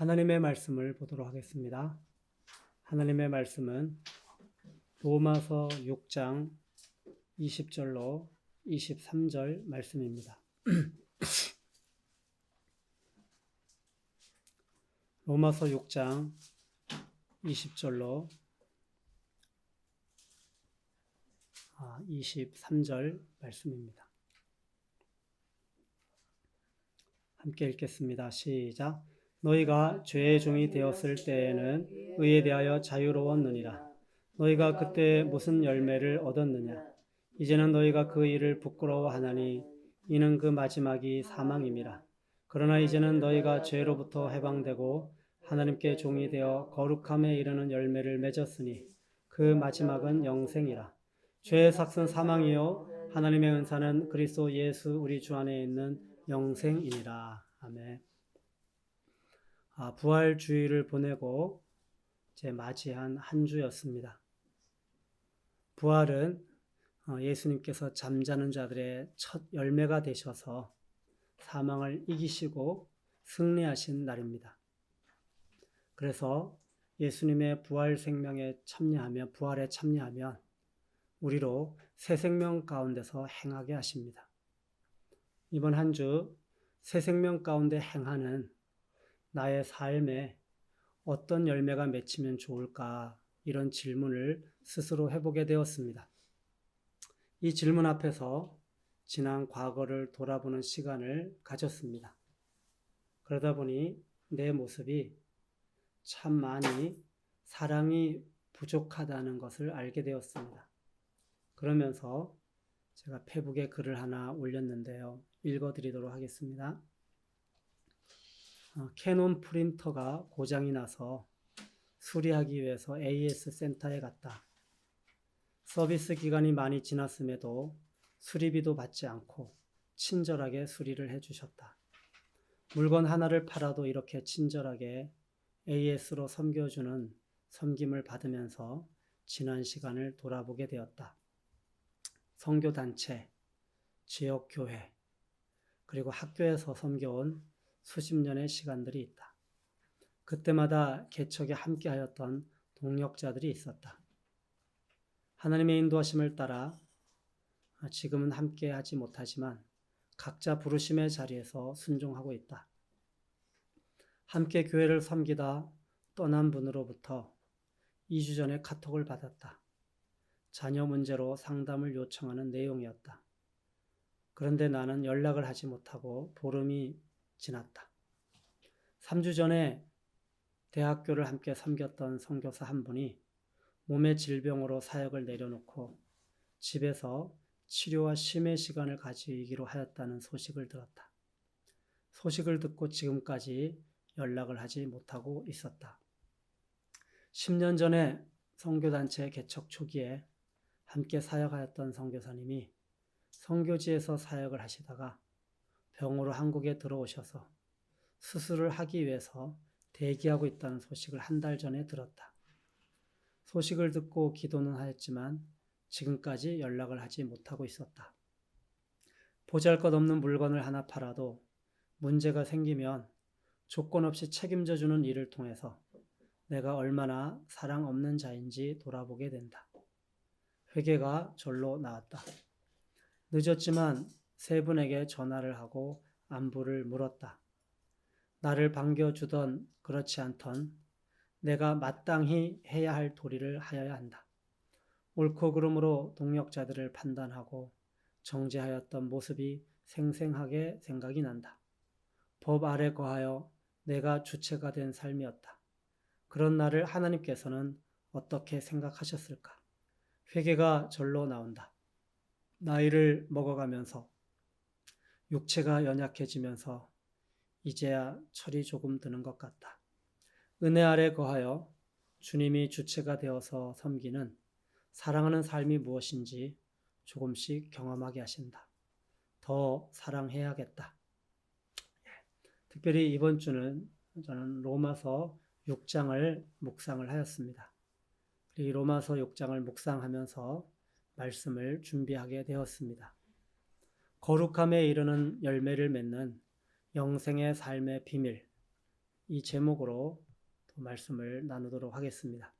하나님의 말씀을 보도록 하겠습니다. 하나님의 말씀은 로마서 6장 20절로 23절 말씀입니다. 로마서 6장 20절로 23절 말씀입니다. 함께 읽겠습니다. 시작. 너희가 죄의 종이 되었을 때에는 의에 대하여 자유로웠느니라. 너희가 그때 무슨 열매를 얻었느냐? 이제는 너희가 그 일을 부끄러워하나니 이는 그 마지막이 사망임이라. 그러나 이제는 너희가 죄로부터 해방되고 하나님께 종이 되어 거룩함에 이르는 열매를 맺었으니 그 마지막은 영생이라. 죄의 삭은 사망이요 하나님의 은사는 그리스도 예수 우리 주 안에 있는 영생이니라. 아멘. 부활주의를 보내고 제 맞이한 한 주였습니다. 부활은 예수님께서 잠자는 자들의 첫 열매가 되셔서 사망을 이기시고 승리하신 날입니다. 그래서 예수님의 부활 생명에 참여하면, 부활에 참여하면 우리로 새 생명 가운데서 행하게 하십니다. 이번 한 주 새 생명 가운데 행하는 나의 삶에 어떤 열매가 맺히면 좋을까? 이런 질문을 스스로 해보게 되었습니다. 이 질문 앞에서 지난 과거를 돌아보는 시간을 가졌습니다. 그러다 보니 내 모습이 참 많이 사랑이 부족하다는 것을 알게 되었습니다. 그러면서 제가 페북에 글을 하나 올렸는데요. 읽어드리도록 하겠습니다. 캐논 프린터가 고장이 나서 수리하기 위해서 AS 센터에 갔다. 서비스 기간이 많이 지났음에도 수리비도 받지 않고 친절하게 수리를 해주셨다. 물건 하나를 팔아도 이렇게 친절하게 AS로 섬겨주는 섬김을 받으면서 지난 시간을 돌아보게 되었다. 선교단체, 지역교회, 그리고 학교에서 섬겨온 수십 년의 시간들이 있다. 그때마다 개척에 함께하였던 동력자들이 있었다. 하나님의 인도하심을 따라 지금은 함께하지 못하지만 각자 부르심의 자리에서 순종하고 있다. 함께 교회를 섬기다 떠난 분으로부터 2주 전에 카톡을 받았다. 자녀 문제로 상담을 요청하는 내용이었다. 그런데 나는 연락을 하지 못하고 보름이 지났다. 3주 전에 대학교를 함께 섬겼던 선교사 한 분이 몸의 질병으로 사역을 내려놓고 집에서 치료와 쉼의 시간을 가지기로 하였다는 소식을 들었다. 소식을 듣고 지금까지 연락을 하지 못하고 있었다. 10년 전에 선교단체 개척 초기에 함께 사역하였던 선교사님이 선교지에서 사역을 하시다가 병으로 한국에 들어오셔서 수술을 하기 위해서 대기하고 있다는 소식을 한 달 전에 들었다. 소식을 듣고 기도는 하였지만 지금까지 연락을 하지 못하고 있었다. 보잘것없는 물건을 하나 팔아도 문제가 생기면 조건 없이 책임져주는 일을 통해서 내가 얼마나 사랑 없는 자인지 돌아보게 된다. 회개가 절로 나왔다. 늦었지만 세 분에게 전화를 하고 안부를 물었다. 나를 반겨주던 그렇지 않던 내가 마땅히 해야 할 도리를 하여야 한다. 옳고 그름으로 동력자들을 판단하고 정죄하였던 모습이 생생하게 생각이 난다. 법 아래 거하여 내가 주체가 된 삶이었다. 그런 나를 하나님께서는 어떻게 생각하셨을까? 회개가 절로 나온다. 나이를 먹어가면서 육체가 연약해지면서 이제야 철이 조금 드는 것 같다. 은혜 아래 거하여 주님이 주체가 되어서 섬기는 사랑하는 삶이 무엇인지 조금씩 경험하게 하신다. 더 사랑해야겠다. 특별히 이번 주는 저는 로마서 6장을 묵상을 하였습니다. 이 로마서 6장을 묵상하면서 말씀을 준비하게 되었습니다. 거룩함에 이르는 열매를 맺는 영생의 삶의 비밀, 이 제목으로 말씀을 나누도록 하겠습니다.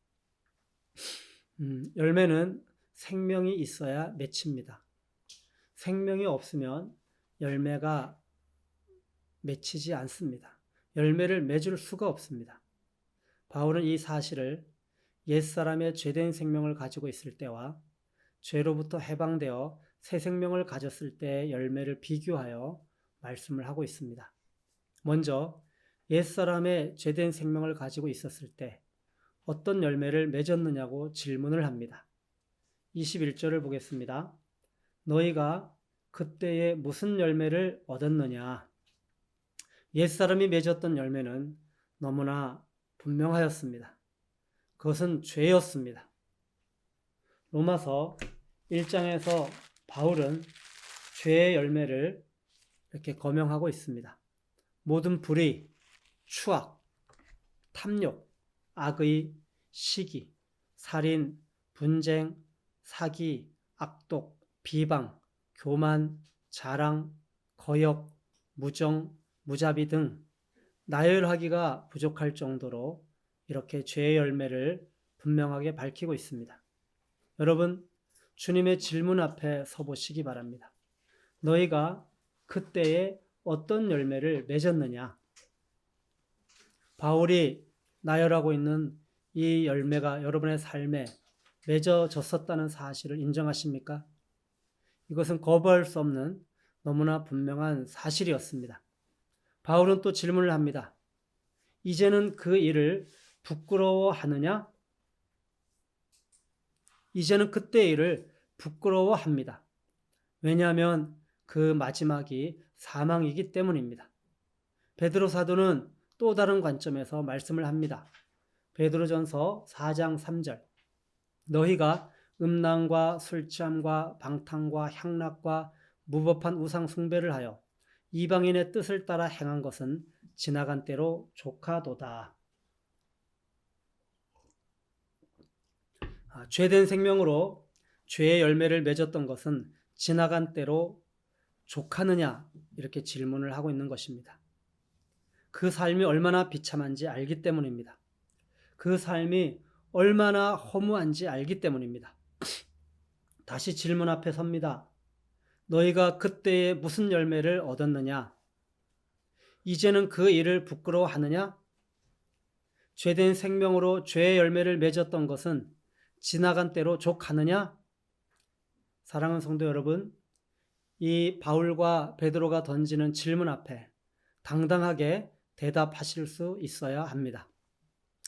열매는 생명이 있어야 맺힙니다. 생명이 없으면 열매가 맺히지 않습니다. 열매를 맺을 수가 없습니다. 바울은 이 사실을 옛사람의 죄된 생명을 가지고 있을 때와 죄로부터 해방되어 새 생명을 가졌을 때의 열매를 비교하여 말씀을 하고 있습니다. 먼저 옛사람의 죄된 생명을 가지고 있었을 때 어떤 열매를 맺었느냐고 질문을 합니다. 21절을 보겠습니다. 너희가 그때에 무슨 열매를 얻었느냐? 옛사람이 맺었던 열매는 너무나 분명하였습니다. 그것은 죄였습니다. 로마서 1장에서 바울은 죄의 열매를 이렇게 거명하고 있습니다. 모든 불의, 추악, 탐욕, 악의, 시기, 살인, 분쟁, 사기, 악독, 비방, 교만, 자랑, 거역, 무정, 무자비 등 나열하기가 부족할 정도로 이렇게 죄의 열매를 분명하게 밝히고 있습니다. 여러분, 주님의 질문 앞에 서보시기 바랍니다. 너희가 그때에 어떤 열매를 맺었느냐? 바울이 나열하고 있는 이 열매가 여러분의 삶에 맺어졌었다는 사실을 인정하십니까? 이것은 거부할 수 없는 너무나 분명한 사실이었습니다. 바울은 또 질문을 합니다. 이제는 그 일을 부끄러워하느냐? 이제는 그때의 일을 부끄러워합니다. 왜냐하면 그 마지막이 사망이기 때문입니다. 베드로 사도는 또 다른 관점에서 말씀을 합니다. 베드로전서 4장 3절. 너희가 음란과 술취함과 방탕과 향락과 무법한 우상 숭배를 하여 이방인의 뜻을 따라 행한 것은 지나간 때로 조카도다. 죄된 생명으로 죄의 열매를 맺었던 것은 지나간 때로 족하느냐 이렇게 질문을 하고 있는 것입니다. 그 삶이 얼마나 비참한지 알기 때문입니다. 그 삶이 얼마나 허무한지 알기 때문입니다. 다시 질문 앞에 섭니다. 너희가 그때에 무슨 열매를 얻었느냐? 이제는 그 일을 부끄러워하느냐? 죄된 생명으로 죄의 열매를 맺었던 것은 지나간 때로 족하느냐? 사랑하는 성도 여러분, 이 바울과 베드로가 던지는 질문 앞에 당당하게 대답하실 수 있어야 합니다.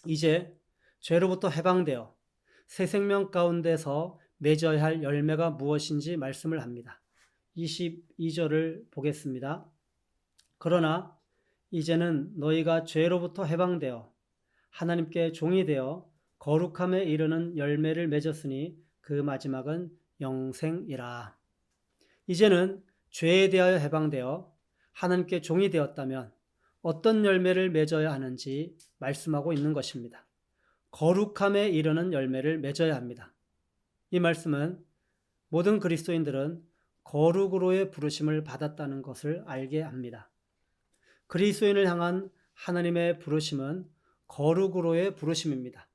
이제 죄로부터 해방되어 새 생명 가운데서 맺어야 할 열매가 무엇인지 말씀을 합니다. 22절을 보겠습니다. 그러나 이제는 너희가 죄로부터 해방되어 하나님께 종이 되어 거룩함에 이르는 열매를 맺었으니 그 마지막은 영생이라. 이제는 죄에 대하여 해방되어 하나님께 종이 되었다면 어떤 열매를 맺어야 하는지 말씀하고 있는 것입니다. 거룩함에 이르는 열매를 맺어야 합니다. 이 말씀은 모든 그리스도인들은 거룩으로의 부르심을 받았다는 것을 알게 합니다. 그리스도인을 향한 하나님의 부르심은 거룩으로의 부르심입니다.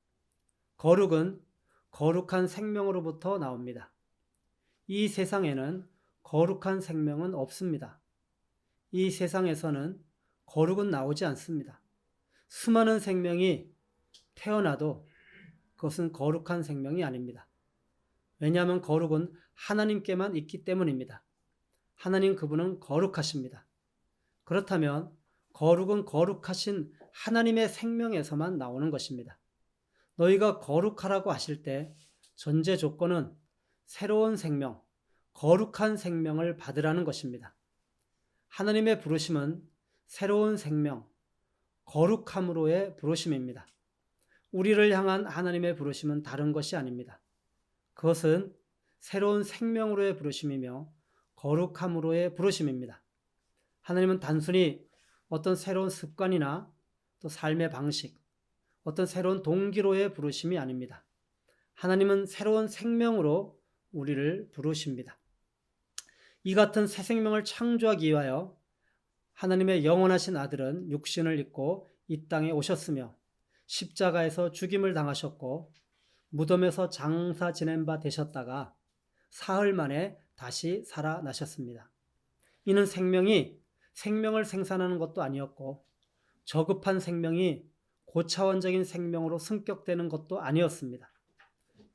거룩은 거룩한 생명으로부터 나옵니다. 이 세상에는 거룩한 생명은 없습니다. 이 세상에서는 거룩은 나오지 않습니다. 수많은 생명이 태어나도 그것은 거룩한 생명이 아닙니다. 왜냐하면 거룩은 하나님께만 있기 때문입니다. 하나님 그분은 거룩하십니다. 그렇다면 거룩은 거룩하신 하나님의 생명에서만 나오는 것입니다. 너희가 거룩하라고 하실 때 전제 조건은 새로운 생명, 거룩한 생명을 받으라는 것입니다. 하나님의 부르심은 새로운 생명, 거룩함으로의 부르심입니다. 우리를 향한 하나님의 부르심은 다른 것이 아닙니다. 그것은 새로운 생명으로의 부르심이며 거룩함으로의 부르심입니다. 하나님은 단순히 어떤 새로운 습관이나 또 삶의 방식, 어떤 새로운 동기로의 부르심이 아닙니다. 하나님은 새로운 생명으로 우리를 부르십니다. 이 같은 새 생명을 창조하기 위하여 하나님의 영원하신 아들은 육신을 입고 이 땅에 오셨으며 십자가에서 죽임을 당하셨고 무덤에서 장사 지낸 바 되셨다가 사흘 만에 다시 살아나셨습니다. 이는 생명을 생산하는 것도 아니었고 저급한 생명이 고차원적인 생명으로 승격되는 것도 아니었습니다.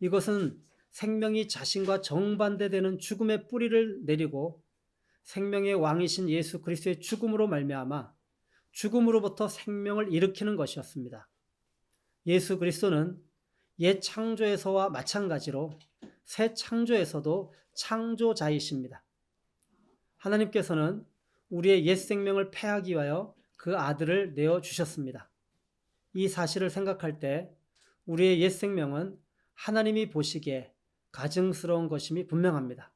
이것은 생명이 자신과 정반대되는 죽음의 뿌리를 내리고 생명의 왕이신 예수 그리스도의 죽음으로 말미암아 죽음으로부터 생명을 일으키는 것이었습니다. 예수 그리스도는 옛 창조에서와 마찬가지로 새 창조에서도 창조자이십니다. 하나님께서는 우리의 옛 생명을 패하기 위하여 그 아들을 내어주셨습니다. 이 사실을 생각할 때 우리의 옛 생명은 하나님이 보시기에 가증스러운 것임이 분명합니다.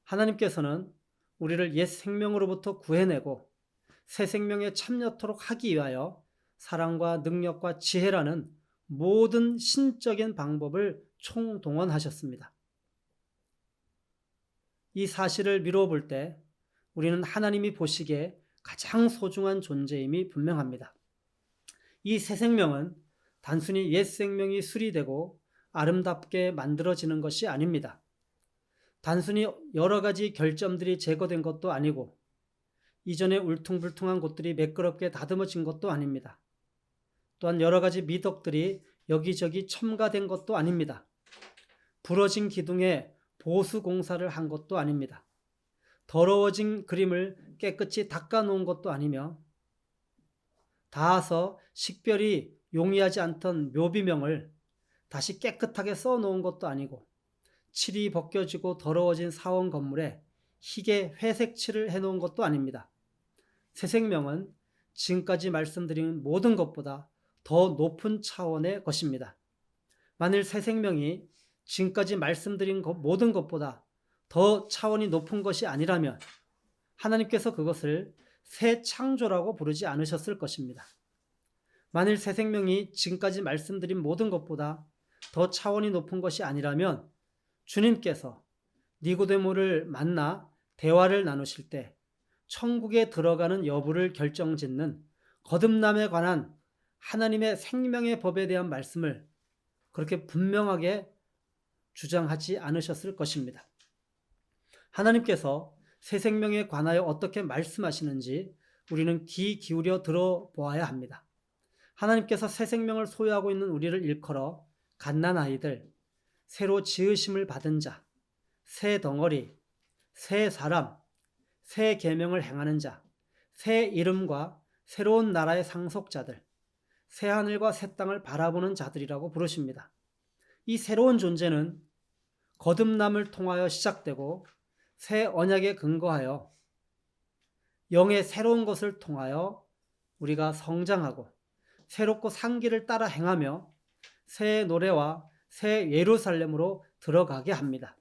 하나님께서는 우리를 옛 생명으로부터 구해내고 새 생명에 참여토록 하기 위하여 사랑과 능력과 지혜라는 모든 신적인 방법을 총동원하셨습니다. 이 사실을 미루어 볼 때 우리는 하나님이 보시기에 가장 소중한 존재임이 분명합니다. 이 새 생명은 단순히 옛 생명이 수리되고 아름답게 만들어지는 것이 아닙니다. 단순히 여러 가지 결점들이 제거된 것도 아니고 이전에 울퉁불퉁한 곳들이 매끄럽게 다듬어진 것도 아닙니다. 또한 여러 가지 미덕들이 여기저기 첨가된 것도 아닙니다. 부러진 기둥에 보수 공사를 한 것도 아닙니다. 더러워진 그림을 깨끗이 닦아놓은 것도 아니며 닿아서 식별이 용이하지 않던 묘비명을 다시 깨끗하게 써놓은 것도 아니고 칠이 벗겨지고 더러워진 사원 건물에 희게 회색 칠을 해놓은 것도 아닙니다. 새 생명은 지금까지 말씀드린 모든 것보다 더 높은 차원의 것입니다. 만일 새 생명이 지금까지 말씀드린 모든 것보다 더 차원이 높은 것이 아니라면 하나님께서 그것을 새 창조라고 부르지 않으셨을 것입니다. 만일 새 생명이 지금까지 말씀드린 모든 것보다 더 차원이 높은 것이 아니라면 주님께서 니고데모를 만나 대화를 나누실 때 천국에 들어가는 여부를 결정짓는 거듭남에 관한 하나님의 생명의 법에 대한 말씀을 그렇게 분명하게 주장하지 않으셨을 것입니다. 하나님께서 새 생명에 관하여 어떻게 말씀하시는지 우리는 귀 기울여 들어보아야 합니다. 하나님께서 새 생명을 소유하고 있는 우리를 일컬어 갓난아이들, 새로 지으심을 받은 자, 새 덩어리, 새 사람, 새 계명을 행하는 자, 새 이름과 새로운 나라의 상속자들, 새 하늘과 새 땅을 바라보는 자들이라고 부르십니다. 이 새로운 존재는 거듭남을 통하여 시작되고 새 언약에 근거하여 영의 새로운 것을 통하여 우리가 성장하고 새롭고 산 길을 따라 행하며 새 노래와 새 예루살렘으로 들어가게 합니다.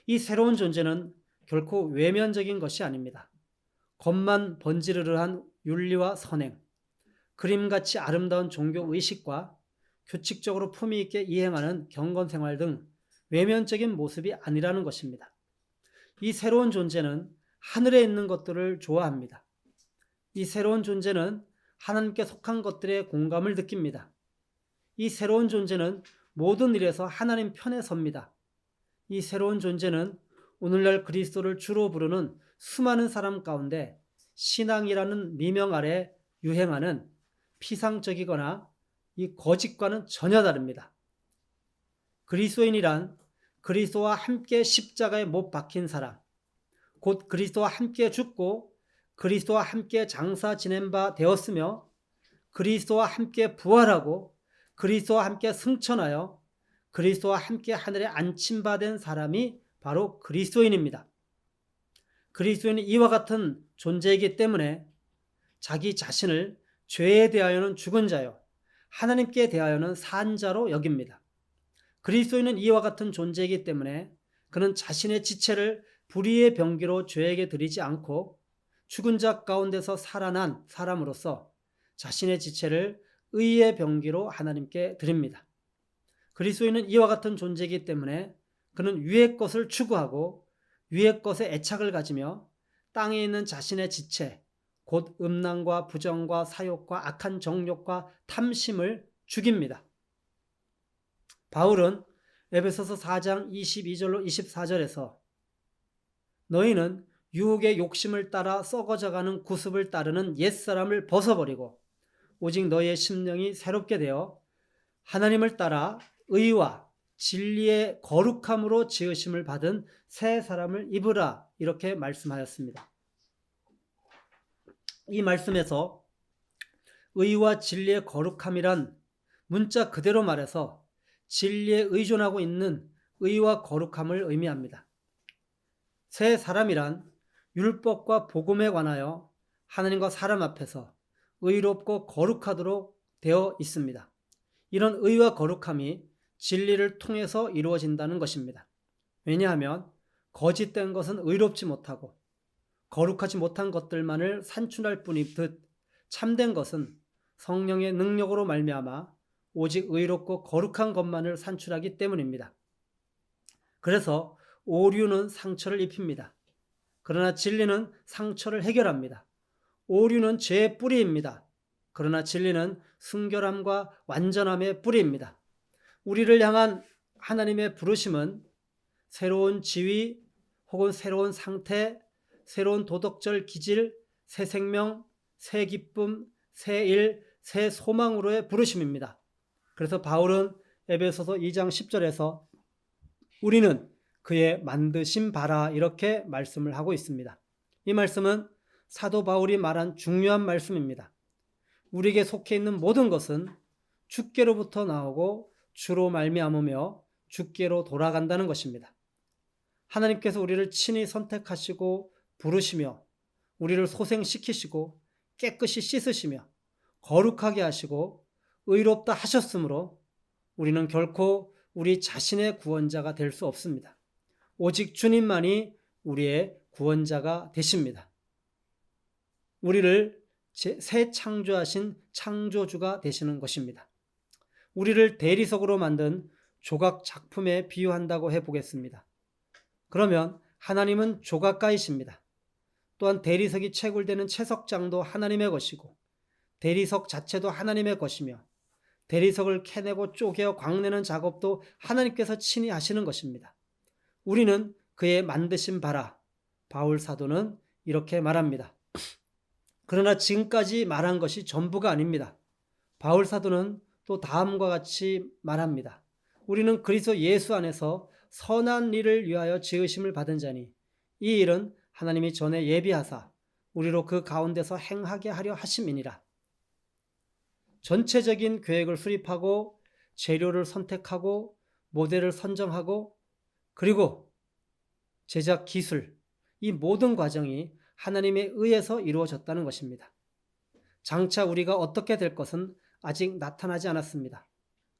이 새로운 존재는 결코 외면적인 것이 아닙니다. 겉만 번지르르한 윤리와 선행, 그림같이 아름다운 종교 의식과 규칙적으로 품위 있게 이행하는 경건 생활 등 외면적인 모습이 아니라는 것입니다. 이 새로운 존재는 하늘에 있는 것들을 좋아합니다. 이 새로운 존재는 하나님께 속한 것들에 공감을 느낍니다. 이 새로운 존재는 모든 일에서 하나님 편에 섭니다. 이 새로운 존재는 오늘날 그리스도를 주로 부르는 수많은 사람 가운데 신앙이라는 미명 아래 유행하는 피상적이거나 이 거짓과는 전혀 다릅니다. 그리스도인이란 그리스도와 함께 십자가에 못 박힌 사람, 곧 그리스도와 함께 죽고 그리스도와 함께 장사 지낸 바 되었으며 그리스도와 함께 부활하고 그리스도와 함께 승천하여 그리스도와 함께 하늘에 안침받은 사람이 바로 그리스도인입니다. 그리스도인은 이와 같은 존재이기 때문에 자기 자신을 죄에 대하여는 죽은 자요 하나님께 대하여는 산 자로 여깁니다. 그리스도인은 이와 같은 존재이기 때문에 그는 자신의 지체를 불의의 병기로 죄에게 드리지 않고 죽은 자 가운데서 살아난 사람으로서 자신의 지체를 의의 병기로 하나님께 드립니다. 그리스도인은 이와 같은 존재이기 때문에 그는 위의 것을 추구하고 위의 것에 애착을 가지며 땅에 있는 자신의 지체, 곧 음란과 부정과 사욕과 악한 정욕과 탐심을 죽입니다. 바울은 에베소서 4장 22절로 24절에서 너희는 유혹의 욕심을 따라 썩어져가는 구습을 따르는 옛사람을 벗어버리고 오직 너희의 심령이 새롭게 되어 하나님을 따라 의와 진리의 거룩함으로 지으심을 받은 새 사람을 입으라 이렇게 말씀하였습니다. 이 말씀에서 의와 진리의 거룩함이란 문자 그대로 말해서 진리에 의존하고 있는 의와 거룩함을 의미합니다. 새 사람이란 율법과 복음에 관하여 하나님과 사람 앞에서 의롭고 거룩하도록 되어 있습니다. 이런 의와 거룩함이 진리를 통해서 이루어진다는 것입니다. 왜냐하면 거짓된 것은 의롭지 못하고 거룩하지 못한 것들만을 산출할 뿐이듯 참된 것은 성령의 능력으로 말미암아 오직 의롭고 거룩한 것만을 산출하기 때문입니다. 그래서 오류는 상처를 입힙니다. 그러나 진리는 상처를 해결합니다. 오류는 죄의 뿌리입니다. 그러나 진리는 순결함과 완전함의 뿌리입니다. 우리를 향한 하나님의 부르심은 새로운 지위 혹은 새로운 상태, 새로운 도덕적 기질, 새 생명, 새 기쁨, 새 일, 새 소망으로의 부르심입니다. 그래서 바울은 에베소서 2장 10절에서 우리는 그의 만드신 바라 이렇게 말씀을 하고 있습니다. 이 말씀은 사도 바울이 말한 중요한 말씀입니다. 우리에게 속해 있는 모든 것은 주께로부터 나오고 주로 말미암으며 주께로 돌아간다는 것입니다. 하나님께서 우리를 친히 선택하시고 부르시며 우리를 소생시키시고 깨끗이 씻으시며 거룩하게 하시고 의롭다 하셨으므로 우리는 결코 우리 자신의 구원자가 될 수 없습니다. 오직 주님만이 우리의 구원자가 되십니다. 우리를 새 창조하신 창조주가 되시는 것입니다. 우리를 대리석으로 만든 조각 작품에 비유한다고 해보겠습니다. 그러면 하나님은 조각가이십니다. 또한 대리석이 채굴되는 채석장도 하나님의 것이고 대리석 자체도 하나님의 것이며 대리석을 캐내고 쪼개어 광내는 작업도 하나님께서 친히 하시는 것입니다. 우리는 그의 만드신 바라, 바울 사도는 이렇게 말합니다. 그러나 지금까지 말한 것이 전부가 아닙니다. 바울 사도는 또 다음과 같이 말합니다. 우리는 그리스도 예수 안에서 선한 일을 위하여 지으심을 받은 자니 이 일은 하나님이 전에 예비하사 우리로 그 가운데서 행하게 하려 하심이니라. 전체적인 계획을 수립하고 재료를 선택하고 모델을 선정하고 그리고 제작 기술, 이 모든 과정이 하나님에 의해서 이루어졌다는 것입니다. 장차 우리가 어떻게 될 것은 아직 나타나지 않았습니다.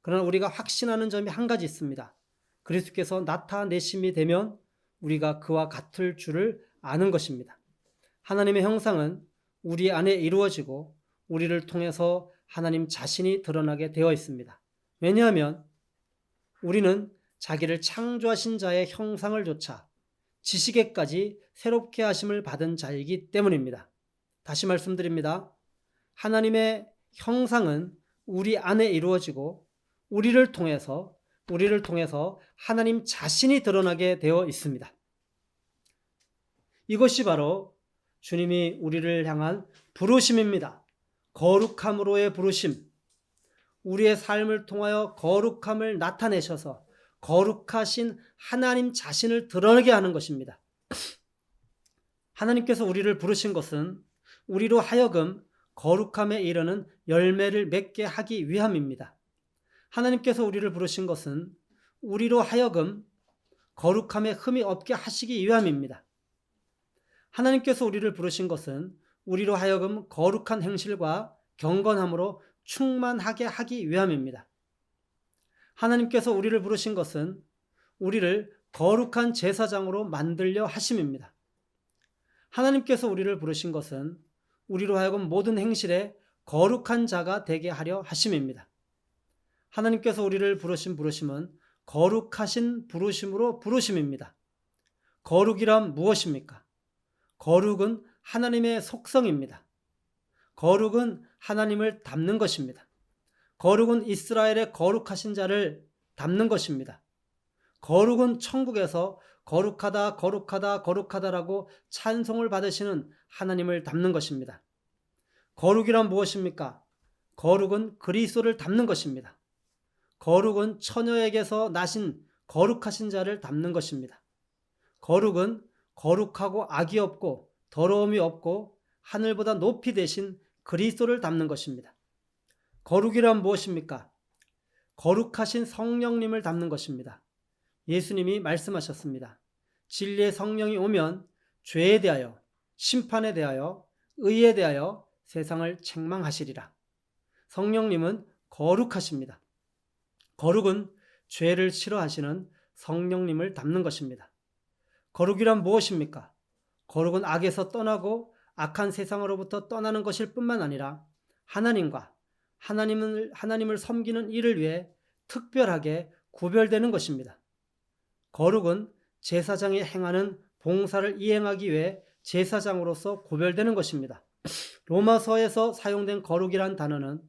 그러나 우리가 확신하는 점이 한 가지 있습니다. 그리스도께서 나타내심이 되면 우리가 그와 같을 줄을 아는 것입니다. 하나님의 형상은 우리 안에 이루어지고 우리를 통해서 하나님 자신이 드러나게 되어 있습니다. 왜냐하면 우리는 자기를 창조하신 자의 형상을 조차 지식에까지 새롭게 하심을 받은 자이기 때문입니다. 다시 말씀드립니다. 하나님의 형상은 우리 안에 이루어지고 우리를 통해서 하나님 자신이 드러나게 되어 있습니다. 이것이 바로 주님이 우리를 향한 부르심입니다. 거룩함으로의 부르심. 우리의 삶을 통하여 거룩함을 나타내셔서 거룩하신 하나님 자신을 드러내게 하는 것입니다. 하나님께서 우리를 부르신 것은 우리로 하여금 거룩함에 이르는 열매를 맺게 하기 위함입니다. 하나님께서 우리를 부르신 것은 우리로 하여금 거룩함에 흠이 없게 하시기 위함입니다. 하나님께서 우리를 부르신 것은 우리로 하여금 거룩한 행실과 경건함으로 충만하게 하기 위함입니다. 하나님께서 우리를 부르신 것은 우리를 거룩한 제사장으로 만들려 하심입니다. 하나님께서 우리를 부르신 것은 우리로 하여금 모든 행실에 거룩한 자가 되게 하려 하심입니다. 하나님께서 우리를 부르신 부르심은 거룩하신 부르심으로 부르심입니다. 거룩이란 무엇입니까? 거룩은 하나님의 속성입니다. 거룩은 하나님을 닮는 것입니다. 거룩은 이스라엘의 거룩하신 자를 닮는 것입니다. 거룩은 천국에서 거룩하다, 거룩하다, 거룩하다라고 찬송을 받으시는 하나님을 닮는 것입니다. 거룩이란 무엇입니까? 거룩은 그리스도를 닮는 것입니다. 거룩은 처녀에게서 나신 거룩하신 자를 닮는 것입니다. 거룩은 거룩하고 악이 없고 더러움이 없고 하늘보다 높이 되신 그리스도를 닮는 것입니다. 거룩이란 무엇입니까? 거룩하신 성령님을 닮는 것입니다. 예수님이 말씀하셨습니다. 진리의 성령이 오면 죄에 대하여, 심판에 대하여, 의에 대하여 세상을 책망하시리라. 성령님은 거룩하십니다. 거룩은 죄를 싫어하시는 성령님을 닮는 것입니다. 거룩이란 무엇입니까? 거룩은 악에서 떠나고 악한 세상으로부터 떠나는 것일 뿐만 아니라 하나님을 섬기는 일을 위해 특별하게 구별되는 것입니다. 거룩은 제사장이 행하는 봉사를 이행하기 위해 제사장으로서 구별되는 것입니다. 로마서에서 사용된 거룩이란 단어는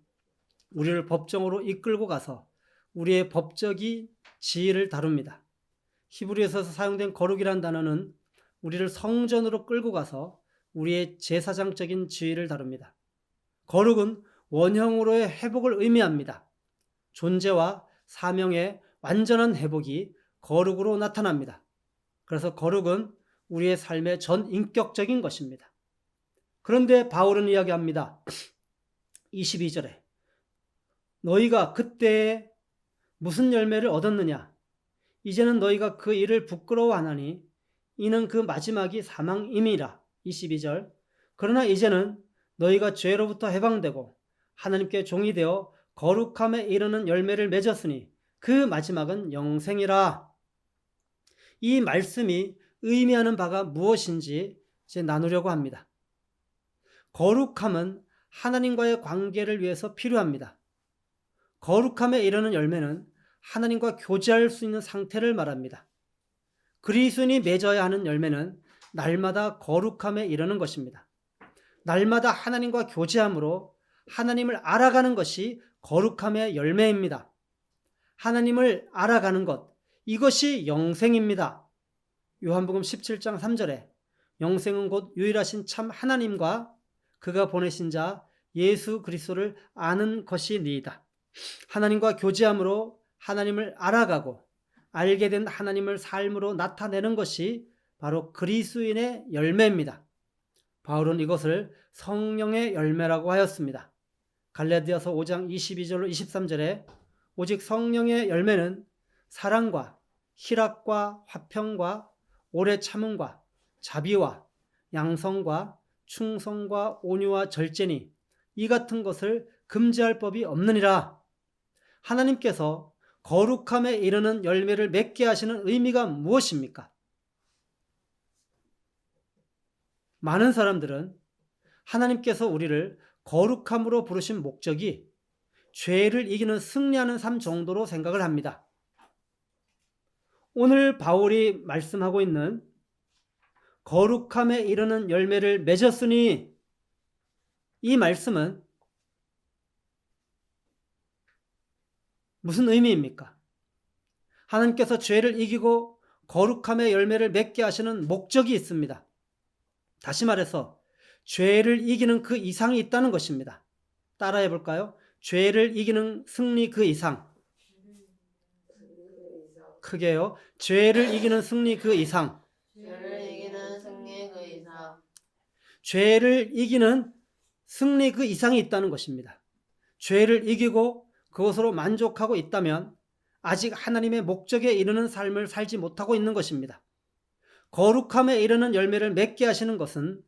우리를 법정으로 이끌고 가서 우리의 법적인 지위를 다룹니다. 히브리서에서 사용된 거룩이란 단어는 우리를 성전으로 끌고 가서 우리의 제사장적인 지위를 다룹니다. 거룩은 원형으로의 회복을 의미합니다. 존재와 사명의 완전한 회복이 거룩으로 나타납니다. 그래서 거룩은 우리의 삶의 전 인격적인 것입니다. 그런데 바울은 이야기합니다. 22절에 너희가 그때에 무슨 열매를 얻었느냐? 이제는 너희가 그 일을 부끄러워하나니 이는 그 마지막이 사망임이라. 22절 그러나 이제는 너희가 죄로부터 해방되고 하나님께 종이 되어 거룩함에 이르는 열매를 맺었으니 그 마지막은 영생이라. 이 말씀이 의미하는 바가 무엇인지 이제 나누려고 합니다. 거룩함은 하나님과의 관계를 위해서 필요합니다. 거룩함에 이르는 열매는 하나님과 교제할 수 있는 상태를 말합니다. 그리스도인이 맺어야 하는 열매는 날마다 거룩함에 이르는 것입니다. 날마다 하나님과 교제함으로 하나님을 알아가는 것이 거룩함의 열매입니다. 하나님을 알아가는 것, 이것이 영생입니다. 요한복음 17장 3절에 영생은 곧 유일하신 참 하나님과 그가 보내신 자 예수 그리스도를 아는 것이니이다. 하나님과 교제함으로 하나님을 알아가고 알게 된 하나님을 삶으로 나타내는 것이 바로 그리스도인의 열매입니다. 바울은 이것을 성령의 열매라고 하였습니다. 갈라디아서 5장 22절로 23절에 오직 성령의 열매는 사랑과 희락과 화평과 오래 참음과 자비와 양성과 충성과 온유와 절제니 이 같은 것을 금지할 법이 없느니라. 하나님께서 거룩함에 이르는 열매를 맺게 하시는 의미가 무엇입니까? 많은 사람들은 하나님께서 우리를 거룩함으로 부르신 목적이 죄를 이기는 승리하는 삶 정도로 생각을 합니다. 오늘 바울이 말씀하고 있는 거룩함에 이르는 열매를 맺었으니 이 말씀은 무슨 의미입니까? 하나님께서 죄를 이기고 거룩함의 열매를 맺게 하시는 목적이 있습니다. 다시 말해서 죄를 이기는 그 이상이 있다는 것입니다. 따라해 볼까요? 죄를 이기는 승리 그 이상. 크게요. 죄를 이기는 승리 그 이상. 죄를 이기는 승리 그 이상. 죄를 이기는 승리 그 이상이 있다는 것입니다. 죄를 이기고 그것으로 만족하고 있다면 아직 하나님의 목적에 이르는 삶을 살지 못하고 있는 것입니다. 거룩함에 이르는 열매를 맺게 하시는 것은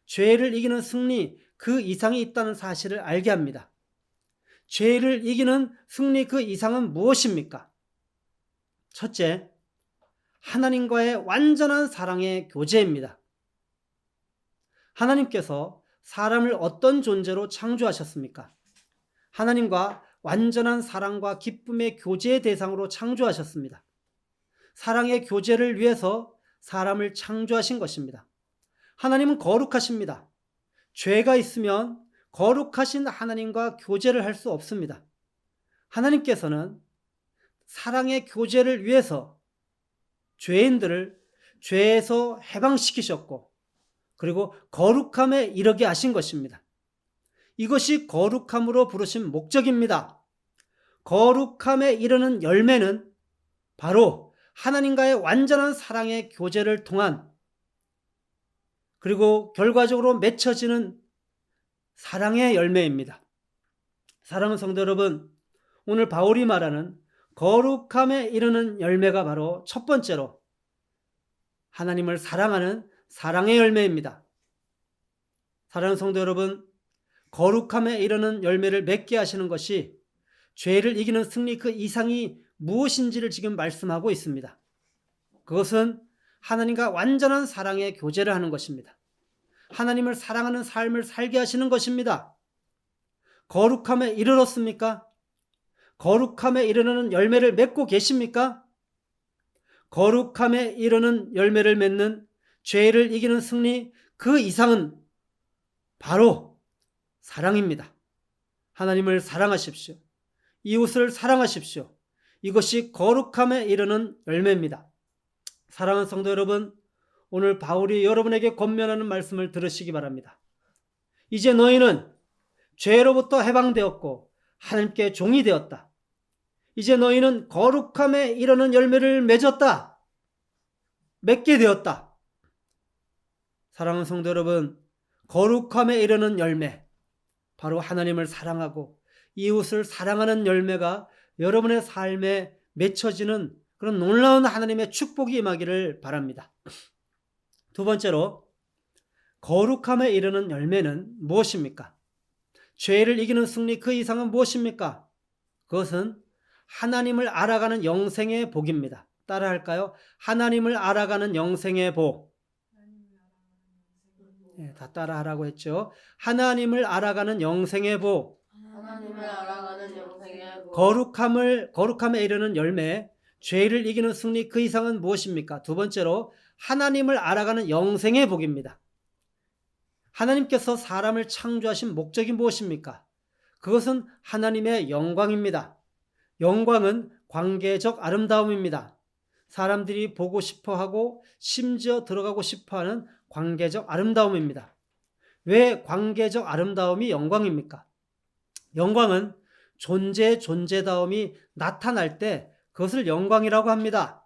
죄를 이기는 승리 그 이상이 있다는 사실을 알게 합니다. 죄를 이기는 승리 그 이상은 무엇입니까? 첫째, 하나님과의 완전한 사랑의 교제입니다. 하나님께서 사람을 어떤 존재로 창조하셨습니까? 하나님과 완전한 사랑과 기쁨의 교제의 대상으로 창조하셨습니다. 사랑의 교제를 위해서 사람을 창조하신 것입니다. 하나님은 거룩하십니다. 죄가 있으면 거룩하신 하나님과 교제를 할 수 없습니다. 하나님께서는 사랑의 교제를 위해서 죄인들을 죄에서 해방시키셨고 그리고 거룩함에 이르게 하신 것입니다. 이것이 거룩함으로 부르신 목적입니다. 거룩함에 이르는 열매는 바로 하나님과의 완전한 사랑의 교제를 통한 그리고 결과적으로 맺혀지는 사랑의 열매입니다. 사랑하는 성도 여러분, 오늘 바울이 말하는 거룩함에 이르는 열매가 바로 첫 번째로 하나님을 사랑하는 사랑의 열매입니다. 사랑하는 성도 여러분, 거룩함에 이르는 열매를 맺게 하시는 것이 죄를 이기는 승리 그 이상이 무엇인지를 지금 말씀하고 있습니다. 그것은 하나님과 완전한 사랑의 교제를 하는 것입니다. 하나님을 사랑하는 삶을 살게 하시는 것입니다. 거룩함에 이르렀습니까? 거룩함에 이르는 열매를 맺고 계십니까? 거룩함에 이르는 열매를 맺는 죄를 이기는 승리 그 이상은 바로 사랑입니다. 하나님을 사랑하십시오. 이웃을 사랑하십시오. 이것이 거룩함에 이르는 열매입니다. 사랑하는 성도 여러분, 오늘 바울이 여러분에게 권면하는 말씀을 들으시기 바랍니다. 이제 너희는 죄로부터 해방되었고 하나님께 종이 되었다. 이제 너희는 거룩함에 이르는 열매를 맺었다. 맺게 되었다. 사랑하는 성도 여러분, 거룩함에 이르는 열매, 바로 하나님을 사랑하고 이웃을 사랑하는 열매가 여러분의 삶에 맺혀지는 그런 놀라운 하나님의 축복이 임하기를 바랍니다. 두 번째로, 거룩함에 이르는 열매는 무엇입니까? 죄를 이기는 승리 그 이상은 무엇입니까? 그것은 하나님을 알아가는 영생의 복입니다. 따라할까요? 하나님을 알아가는 영생의 복. 네, 다 따라하라고 했죠. 하나님을 알아가는 영생의 복. 하나님을 알아가는 영생의 복. 거룩함에 이르는 열매, 죄를 이기는 승리 그 이상은 무엇입니까? 두 번째로 하나님을 알아가는 영생의 복입니다. 하나님께서 사람을 창조하신 목적이 무엇입니까? 그것은 하나님의 영광입니다. 영광은 관계적 아름다움입니다. 사람들이 보고 싶어하고 심지어 들어가고 싶어하는 관계적 아름다움입니다. 왜 관계적 아름다움이 영광입니까? 영광은 존재다움이 나타날 때 그것을 영광이라고 합니다.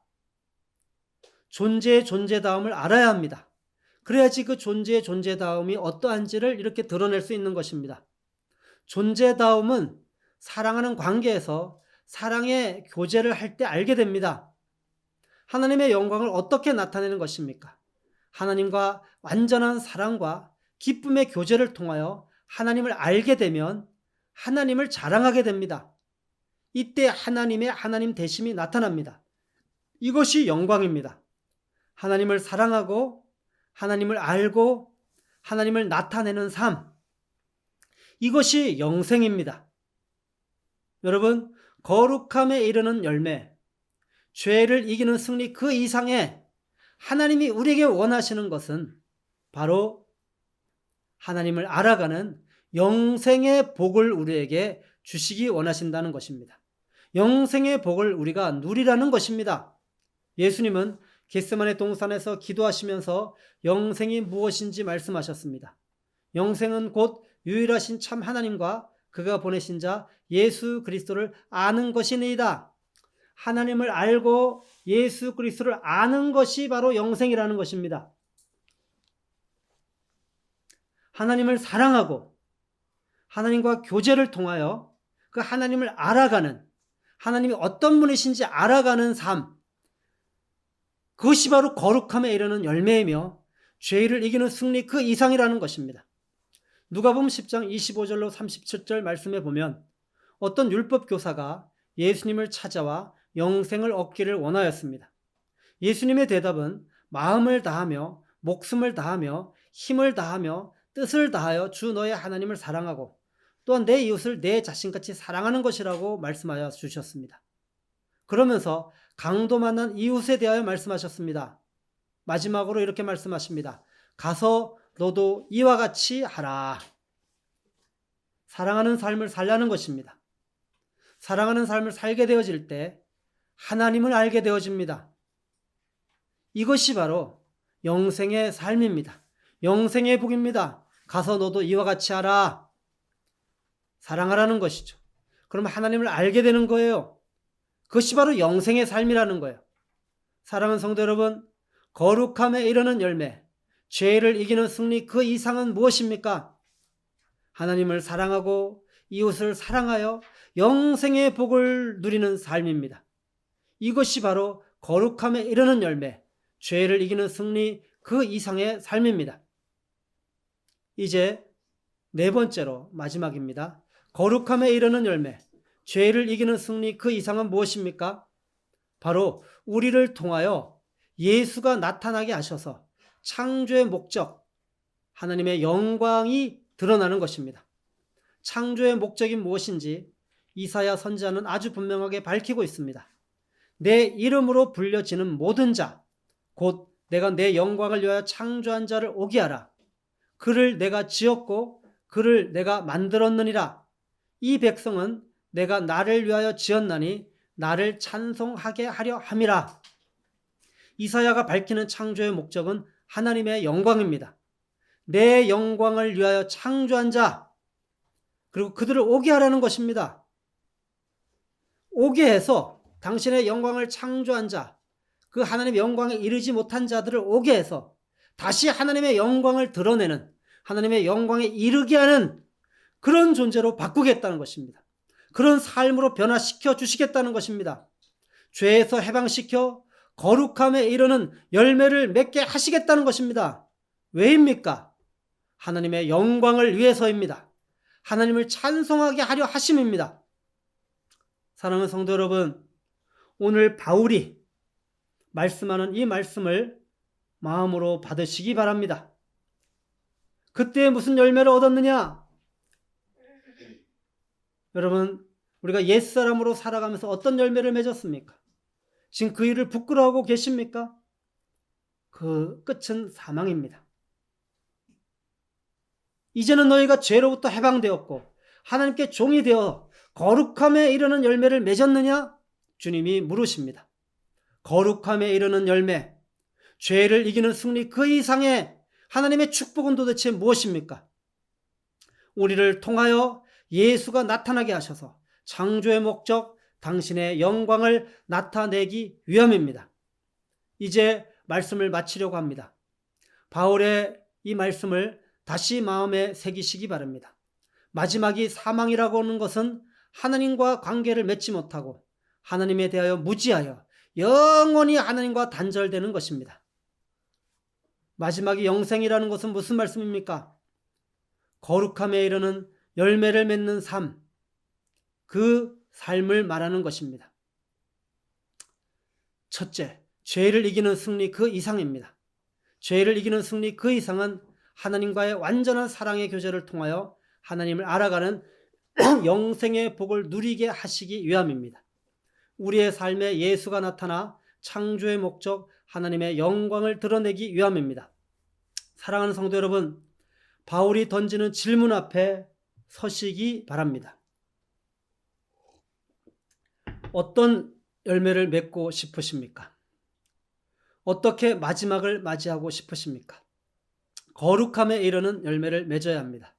존재다움을 알아야 합니다. 그래야지 그 존재다움이 어떠한지를 이렇게 드러낼 수 있는 것입니다. 존재다움은 사랑하는 관계에서 사랑의 교제를 할 때 알게 됩니다. 하나님의 영광을 어떻게 나타내는 것입니까? 하나님과 완전한 사랑과 기쁨의 교제를 통하여 하나님을 알게 되면 하나님을 자랑하게 됩니다. 이때 하나님 되심이 나타납니다. 이것이 영광입니다. 하나님을 사랑하고 하나님을 알고 하나님을 나타내는 삶, 이것이 영생입니다. 여러분, 거룩함에 이르는 열매, 죄를 이기는 승리 그 이상의 하나님이 우리에게 원하시는 것은 바로 하나님을 알아가는 영생의 복을 우리에게 주시기 원하신다는 것입니다. 영생의 복을 우리가 누리라는 것입니다. 예수님은 겟세마네 동산에서 기도하시면서 영생이 무엇인지 말씀하셨습니다. 영생은 곧 유일하신 참 하나님과 그가 보내신 자 예수 그리스도를 아는 것이니이다. 하나님을 알고 예수 그리스도를 아는 것이 바로 영생이라는 것입니다. 하나님을 사랑하고 하나님과 교제를 통하여 그 하나님을 알아가는, 하나님이 어떤 분이신지 알아가는 삶, 그것이 바로 거룩함에 이르는 열매이며 죄를 이기는 승리 그 이상이라는 것입니다. 누가복음 10장 25절로 37절 말씀에 보면 어떤 율법 교사가 예수님을 찾아와 영생을 얻기를 원하였습니다. 예수님의 대답은 마음을 다하며 목숨을 다하며 힘을 다하며 뜻을 다하여 주 너의 하나님을 사랑하고 또한 내 이웃을 내 자신같이 사랑하는 것이라고 말씀하여 주셨습니다. 그러면서 강도 만난 이웃에 대하여 말씀하셨습니다. 마지막으로 이렇게 말씀하십니다. 가서 너도 이와 같이 하라. 사랑하는 삶을 살라는 것입니다. 사랑하는 삶을 살게 되어질 때 하나님을 알게 되어집니다. 이것이 바로 영생의 삶입니다. 영생의 복입니다. 가서 너도 이와 같이 하라. 사랑하라는 것이죠. 그럼 하나님을 알게 되는 거예요. 그것이 바로 영생의 삶이라는 거예요. 사랑하는 성도 여러분, 거룩함에 이르는 열매, 죄를 이기는 승리, 그 이상은 무엇입니까? 하나님을 사랑하고 이웃을 사랑하여 영생의 복을 누리는 삶입니다. 이것이 바로 거룩함에 이르는 열매, 죄를 이기는 승리, 그 이상의 삶입니다. 이제 네 번째로 마지막입니다. 거룩함에 이르는 열매, 죄를 이기는 승리, 그 이상은 무엇입니까? 바로 우리를 통하여 예수가 나타나게 하셔서 창조의 목적, 하나님의 영광이 드러나는 것입니다. 창조의 목적이 무엇인지 이사야 선지자는 아주 분명하게 밝히고 있습니다. 내 이름으로 불려지는 모든 자, 곧 내가 내 영광을 위하여 창조한 자를 오게 하라. 그를 내가 지었고 그를 내가 만들었느니라. 이 백성은 내가 나를 위하여 지었나니 나를 찬송하게 하려 함이라. 이사야가 밝히는 창조의 목적은 하나님의 영광입니다. 내 영광을 위하여 창조한 자, 그리고 그들을 오게 하라는 것입니다. 오게 해서 당신의 영광을 창조한 자, 그 하나님의 영광에 이르지 못한 자들을 오게 해서 다시 하나님의 영광을 드러내는, 하나님의 영광에 이르게 하는 그런 존재로 바꾸겠다는 것입니다. 그런 삶으로 변화시켜 주시겠다는 것입니다. 죄에서 해방시켜 거룩함에 이르는 열매를 맺게 하시겠다는 것입니다. 왜입니까? 하나님의 영광을 위해서입니다. 하나님을 찬송하게 하려 하심입니다. 사랑하는 성도 여러분, 오늘 바울이 말씀하는 이 말씀을 마음으로 받으시기 바랍니다. 그때 무슨 열매를 얻었느냐? 여러분, 우리가 옛사람으로 살아가면서 어떤 열매를 맺었습니까? 지금 그 일을 부끄러워하고 계십니까? 그 끝은 사망입니다. 이제는 너희가 죄로부터 해방되었고 하나님께 종이 되어 거룩함에 이르는 열매를 맺었느냐? 주님이 물으십니다. 거룩함에 이르는 열매, 죄를 이기는 승리, 그 이상의 하나님의 축복은 도대체 무엇입니까? 우리를 통하여 예수가 나타나게 하셔서 창조의 목적, 당신의 영광을 나타내기 위함입니다. 이제 말씀을 마치려고 합니다. 바울의 이 말씀을 다시 마음에 새기시기 바랍니다. 마지막이 사망이라고 하는 것은 하나님과 관계를 맺지 못하고 하나님에 대하여 무지하여 영원히 하나님과 단절되는 것입니다. 마지막이 영생이라는 것은 무슨 말씀입니까? 거룩함에 이르는 열매를 맺는 삶, 그 삶을 말하는 것입니다. 첫째, 죄를 이기는 승리 그 이상입니다. 죄를 이기는 승리 그 이상은 하나님과의 완전한 사랑의 교제를 통하여 하나님을 알아가는 영생의 복을 누리게 하시기 위함입니다. 우리의 삶에 예수가 나타나 창조의 목적, 하나님의 영광을 드러내기 위함입니다. 사랑하는 성도 여러분, 바울이 던지는 질문 앞에 서시기 바랍니다. 어떤 열매를 맺고 싶으십니까? 어떻게 마지막을 맞이하고 싶으십니까? 거룩함에 이르는 열매를 맺어야 합니다.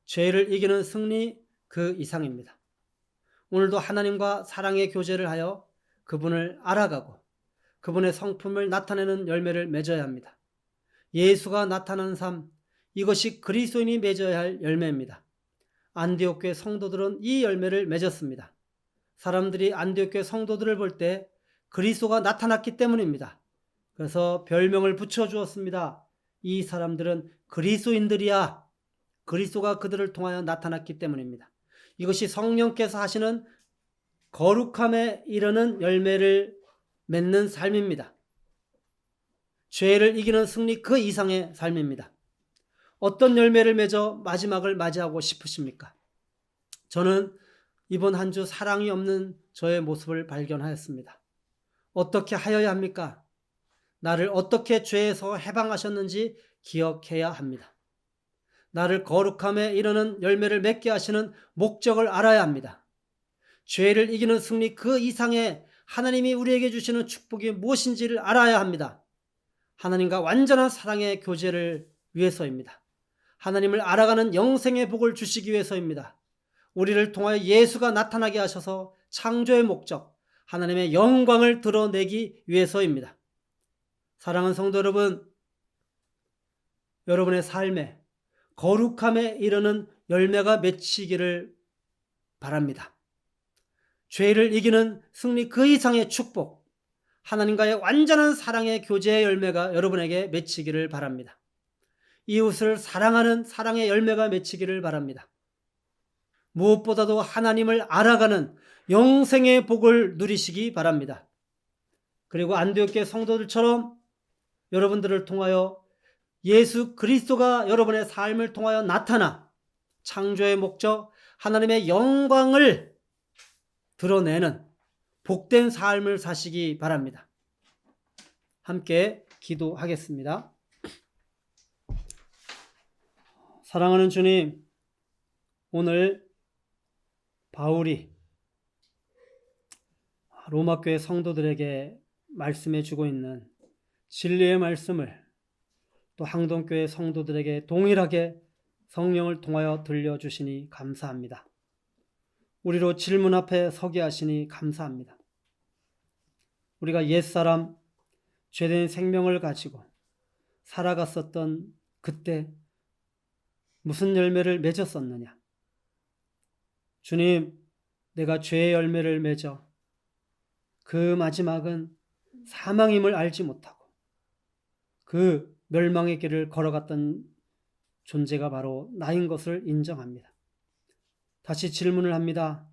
죄를 이기는 승리 그 이상입니다. 오늘도 하나님과 사랑의 교제를 하여 그분을 알아가고 그분의 성품을 나타내는 열매를 맺어야 합니다. 예수가 나타나는 삶, 이것이 그리스도인이 맺어야 할 열매입니다. 안디옥 교회 성도들은 이 열매를 맺었습니다. 사람들이 안디옥 교회 성도들을 볼 때 그리스도가 나타났기 때문입니다. 그래서 별명을 붙여주었습니다. 이 사람들은 그리스도인들이야. 그리스도가 그들을 통하여 나타났기 때문입니다. 이것이 성령께서 하시는 거룩함에 이르는 열매를 맺는 삶입니다. 죄를 이기는 승리 그 이상의 삶입니다. 어떤 열매를 맺어 마지막을 맞이하고 싶으십니까? 저는 이번 한 주 사랑이 없는 저의 모습을 발견하였습니다. 어떻게 하여야 합니까? 나를 어떻게 죄에서 해방하셨는지 기억해야 합니다. 나를 거룩함에 이르는 열매를 맺게 하시는 목적을 알아야 합니다. 죄를 이기는 승리 그 이상의 하나님이 우리에게 주시는 축복이 무엇인지를 알아야 합니다. 하나님과 완전한 사랑의 교제를 위해서입니다. 하나님을 알아가는 영생의 복을 주시기 위해서입니다. 우리를 통하여 예수가 나타나게 하셔서 창조의 목적, 하나님의 영광을 드러내기 위해서입니다. 사랑하는 성도 여러분, 여러분의 삶에 거룩함에 이르는 열매가 맺히기를 바랍니다. 죄를 이기는 승리 그 이상의 축복, 하나님과의 완전한 사랑의 교제의 열매가 여러분에게 맺히기를 바랍니다. 이웃을 사랑하는 사랑의 열매가 맺히기를 바랍니다. 무엇보다도 하나님을 알아가는 영생의 복을 누리시기 바랍니다. 그리고 안디옥교회 성도들처럼 여러분들을 통하여 예수 그리스도가 여러분의 삶을 통하여 나타나 창조의 목적, 하나님의 영광을 드러내는 복된 삶을 사시기 바랍니다. 함께 기도하겠습니다. 사랑하는 주님, 오늘 바울이 로마교회 성도들에게 말씀해 주고 있는 진리의 말씀을 또 항동교회 성도들에게 동일하게 성령을 통하여 들려주시니 감사합니다. 우리로 질문 앞에 서게 하시니 감사합니다. 우리가 옛사람 죄된 생명을 가지고 살아갔었던 그때 무슨 열매를 맺었었느냐? 주님, 내가 죄의 열매를 맺어 그 마지막은 사망임을 알지 못하고 그 멸망의 길을 걸어갔던 존재가 바로 나인 것을 인정합니다. 다시 질문을 합니다.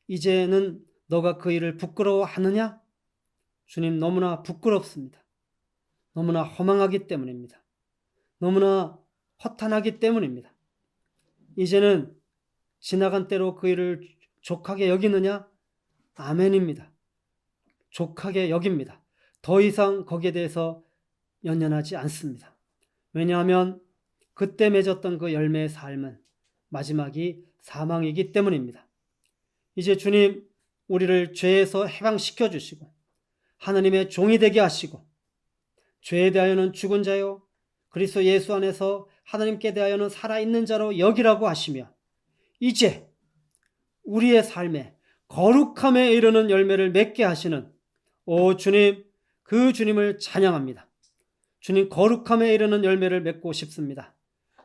이제는 너가 그 일을 부끄러워하느냐? 주님, 너무나 부끄럽습니다. 너무나 허망하기 때문입니다. 너무나 허탄하기 때문입니다. 이제는 지나간 때로 그 일을 족하게 여기느냐? 아멘입니다. 족하게 여깁니다. 더 이상 거기에 대해서 연연하지 않습니다. 왜냐하면 그때 맺었던 그 열매의 삶은 마지막이 사망이기 때문입니다. 이제 주님, 우리를 죄에서 해방시켜 주시고 하나님의 종이 되게 하시고 죄에 대하여는 죽은 자요 그리스도 예수 안에서 하나님께 대하여는 살아있는 자로 여기라고 하시며 이제 우리의 삶에 거룩함에 이르는 열매를 맺게 하시는 오 주님, 그 주님을 찬양합니다. 주님, 거룩함에 이르는 열매를 맺고 싶습니다.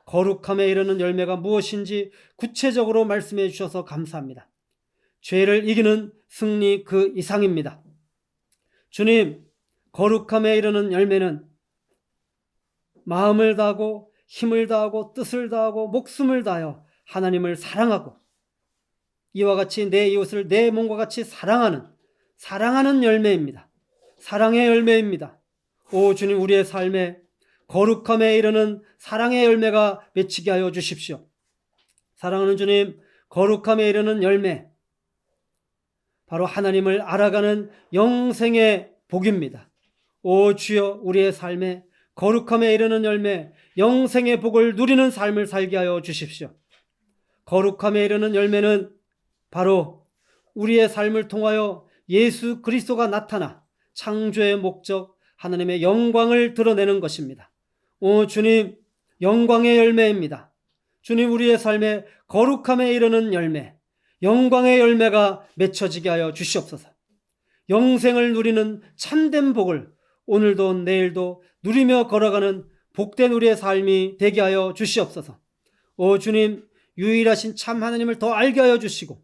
거룩함에 이르는 열매가 무엇인지 구체적으로 말씀해 주셔서 감사합니다. 죄를 이기는 승리 그 이상입니다. 주님, 거룩함에 이르는 열매는 마음을 다하고 힘을 다하고 뜻을 다하고 목숨을 다하여 하나님을 사랑하고 이와 같이 내 이웃을 내 몸과 같이 사랑하는 열매입니다. 사랑의 열매입니다. 오 주님, 우리의 삶에 거룩함에 이르는 사랑의 열매가 맺히게 하여 주십시오. 사랑하는 주님, 거룩함에 이르는 열매, 바로 하나님을 알아가는 영생의 복입니다. 오 주여, 우리의 삶에 거룩함에 이르는 열매, 영생의 복을 누리는 삶을 살게 하여 주십시오. 거룩함에 이르는 열매는 바로 우리의 삶을 통하여 예수 그리스도가 나타나 창조의 목적, 하나님의 영광을 드러내는 것입니다. 오 주님, 영광의 열매입니다. 주님, 우리의 삶에 거룩함에 이르는 열매, 영광의 열매가 맺혀지게 하여 주시옵소서. 영생을 누리는 참된 복을 오늘도 내일도 누리며 걸어가는 복된 우리의 삶이 되게 하여 주시옵소서. 오 주님, 유일하신 참 하나님을 더 알게 하여 주시고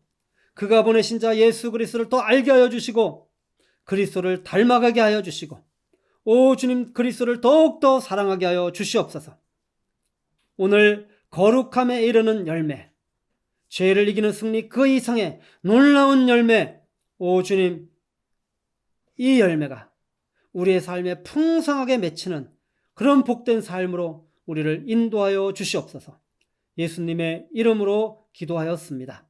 그가 보내신 자 예수 그리스도를 더 알게 하여 주시고 그리스도를 닮아가게 하여 주시고 오 주님, 그리스도를 더욱더 사랑하게 하여 주시옵소서. 오늘 거룩함에 이르는 열매, 죄를 이기는 승리 그 이상의 놀라운 열매, 오 주님, 이 열매가 우리의 삶에 풍성하게 맺히는 그런 복된 삶으로 우리를 인도하여 주시옵소서. 예수님의 이름으로 기도하였습니다.